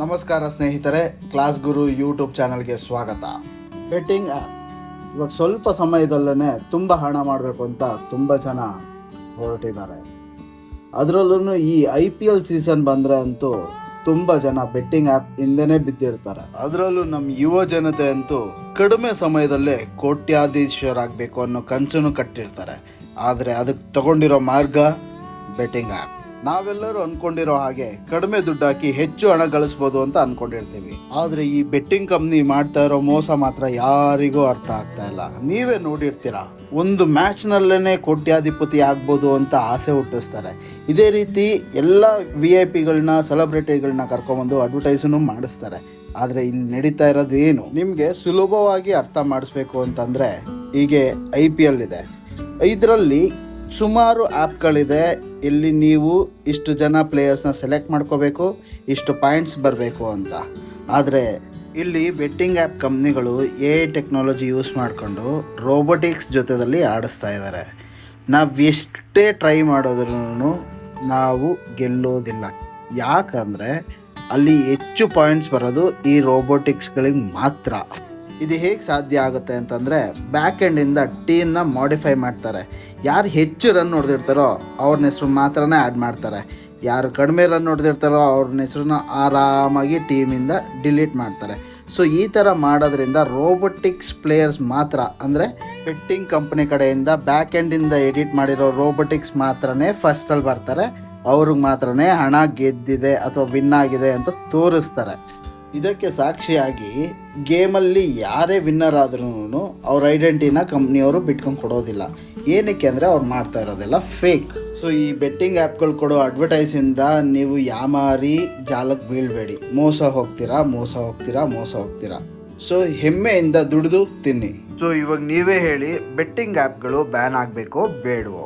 ನಮಸ್ಕಾರ ಸ್ನೇಹಿತರೆ, ಕ್ಲಾಸ್ ಗುರು ಯೂಟ್ಯೂಬ್ ಚಾನಲ್ಗೆ ಸ್ವಾಗತ. ಬೆಟ್ಟಿಂಗ್ ಆ್ಯಪ್ ಇವಾಗ ಸ್ವಲ್ಪ ಸಮಯದಲ್ಲೇ ತುಂಬ ಹಣ ಮಾಡಬೇಕು ಅಂತ ತುಂಬ ಜನ ಹೊರಟಿದ್ದಾರೆ. ಅದರಲ್ಲೂ ಈ IPL ಸೀಸನ್ ಬಂದರೆ ಅಂತೂ ತುಂಬ ಜನ ಬೆಟ್ಟಿಂಗ್ ಆ್ಯಪ್ ಹಿಂದೆನೇ ಬಿದ್ದಿರ್ತಾರೆ. ಅದರಲ್ಲೂ ನಮ್ಮ ಯುವ ಜನತೆ ಅಂತೂ ಕಡಿಮೆ ಸಮಯದಲ್ಲೇ ಕೋಟ್ಯಾಧೀಶರಾಗಬೇಕು ಅನ್ನೋ ಕನಸನ್ನು ಕಟ್ಟಿರ್ತಾರೆ. ಆದರೆ ಅದಕ್ಕೆ ತಗೊಂಡಿರೋ ಮಾರ್ಗ ಬೆಟ್ಟಿಂಗ್ ಆ್ಯಪ್. ನಾವೆಲ್ಲರೂ ಅನ್ಕೊಂಡಿರೋ ಹಾಗೆ ಕಡಿಮೆ ದುಡ್ಡು ಹಾಕಿ ಹೆಚ್ಚು ಹಣ ಗಳಿಸ್ಬೋದು ಅಂತ ಅನ್ಕೊಂಡಿರ್ತೀವಿ. ಆದರೆ ಈ ಬೆಟ್ಟಿಂಗ್ ಕಂಪ್ನಿ ಮಾಡ್ತಾ ಇರೋ ಮೋಸ ಮಾತ್ರ ಯಾರಿಗೂ ಅರ್ಥ ಆಗ್ತಾ ಇಲ್ಲ. ನೀವೇ ನೋಡಿರ್ತೀರಾ, ಒಂದು ಮ್ಯಾಚ್ನಲ್ಲೇ ಕೋಟ್ಯಾಧಿಪತಿ ಆಗ್ಬೋದು ಅಂತ ಆಸೆ ಹುಟ್ಟಿಸ್ತಾರೆ. ಇದೇ ರೀತಿ ಎಲ್ಲ VIP ಸೆಲೆಬ್ರಿಟಿಗಳನ್ನ ಕರ್ಕೊಂಬಂದು ಅಡ್ವರ್ಟೈಸನ್ನು ಮಾಡಿಸ್ತಾರೆ. ಆದರೆ ಇಲ್ಲಿ ನಡೀತಾ ಇರೋದು ಏನು, ನಿಮಗೆ ಸುಲಭವಾಗಿ ಅರ್ಥ ಮಾಡಿಸ್ಬೇಕು ಅಂತಂದರೆ, ಹೀಗೆ IPL ಇದೆ, ಇದರಲ್ಲಿ ಸುಮಾರು ಆ್ಯಪ್ಗಳಿದೆ. ಇಲ್ಲಿ ನೀವು ಇಷ್ಟು ಜನ ಪ್ಲೇಯರ್ಸ್ನ ಸೆಲೆಕ್ಟ್ ಮಾಡ್ಕೋಬೇಕು, ಇಷ್ಟು ಪಾಯಿಂಟ್ಸ್ ಬರಬೇಕು ಅಂತ. ಆದರೆ ಇಲ್ಲಿ ಬೆಟ್ಟಿಂಗ್ ಆ್ಯಪ್ ಕಂಪ್ನಿಗಳು AI ಟೆಕ್ನಾಲಜಿ ಯೂಸ್ ಮಾಡಿಕೊಂಡು ರೋಬೋಟಿಕ್ಸ್ ಜೊತೆಯಲ್ಲಿ ಆಡಿಸ್ತಾ ಇದ್ದಾರೆ. ನಾವು ಎಷ್ಟೇ ಟ್ರೈ ಮಾಡಿದ್ರೂ ನಾವು ಗೆಲ್ಲೋದಿಲ್ಲ. ಯಾಕಂದರೆ ಅಲ್ಲಿ ಹೆಚ್ಚು ಪಾಯಿಂಟ್ಸ್ ಬರೋದು ಈ ರೋಬೋಟಿಕ್ಸ್ಗಳಿಗೆ ಮಾತ್ರ. ಇದು ಹೇಗೆ ಸಾಧ್ಯ ಆಗುತ್ತೆ ಅಂತಂದರೆ, ಬ್ಯಾಕ್ ಎಂಡಿಂದ ಟೀಮ್ನ ಮಾಡಿಫೈ ಮಾಡ್ತಾರೆ. ಯಾರು ಹೆಚ್ಚು ರನ್ ಹೊಡೆದಿರ್ತಾರೋ ಅವ್ರನ್ನ ಹೆಸರು ಮಾತ್ರನೇ ಆ್ಯಡ್ ಮಾಡ್ತಾರೆ. ಯಾರು ಕಡಿಮೆ ರನ್ ಹೊಡೆದಿರ್ತಾರೋ ಅವ್ರನ್ನ ಹೆಸರನ್ನ ಆರಾಮಾಗಿ ಟೀಮಿಂದ ಡಿಲೀಟ್ ಮಾಡ್ತಾರೆ. ಸೊ ಈ ಥರ ಮಾಡೋದ್ರಿಂದ ರೋಬೋಟಿಕ್ಸ್ ಪ್ಲೇಯರ್ಸ್ ಮಾತ್ರ, ಅಂದರೆ ಬೆಟ್ಟಿಂಗ್ ಕಂಪ್ನಿ ಕಡೆಯಿಂದ ಬ್ಯಾಕ್ ಎಂಡಿಂದ ಎಡಿಟ್ ಮಾಡಿರೋ ರೋಬೋಟಿಕ್ಸ್ ಮಾತ್ರನೇ ಫಸ್ಟಲ್ಲಿ ಬರ್ತಾರೆ. ಅವ್ರಿಗೆ ಮಾತ್ರನೇ ಹಣ ಗೆದ್ದಿದೆ ಅಥವಾ ವಿನ್ ಆಗಿದೆ ಅಂತ ತೋರಿಸ್ತಾರೆ. ಇದಕ್ಕೆ ಸಾಕ್ಷಿಯಾಗಿ ಗೇಮಲ್ಲಿ ಯಾರೇ ವಿನ್ನರ್ ಆದ್ರೂ ಅವ್ರ ಐಡೆಂಟಿಟಿನ ಕಂಪ್ನಿಯವರು ಬಿಟ್ಕೊಂಡು ಕೊಡೋದಿಲ್ಲ. ಏನಕ್ಕೆ ಅಂದರೆ ಅವ್ರು ಮಾಡ್ತಾ ಇರೋದೆಲ್ಲ ಫೇಕ್. ಸೊ ಈ ಬೆಟ್ಟಿಂಗ್ ಆ್ಯಪ್ಗಳು ಕೊಡೋ ಅಡ್ವರ್ಟೈಸಿಂದ ನೀವು ಯಾಮಾರಿ ಜಾಲಕ್ಕೆ ಬೀಳಬೇಡಿ. ಮೋಸ ಹೋಗ್ತೀರಾ. ಸೊ ಹೆಮ್ಮೆಯಿಂದ ದುಡಿದು ತಿನ್ನಿ. ಸೊ ಇವಾಗ ನೀವೇ ಹೇಳಿ, ಬೆಟ್ಟಿಂಗ್ ಆ್ಯಪ್ಗಳು ಬ್ಯಾನ್ ಆಗಬೇಕೋ ಬೇಡವೋ?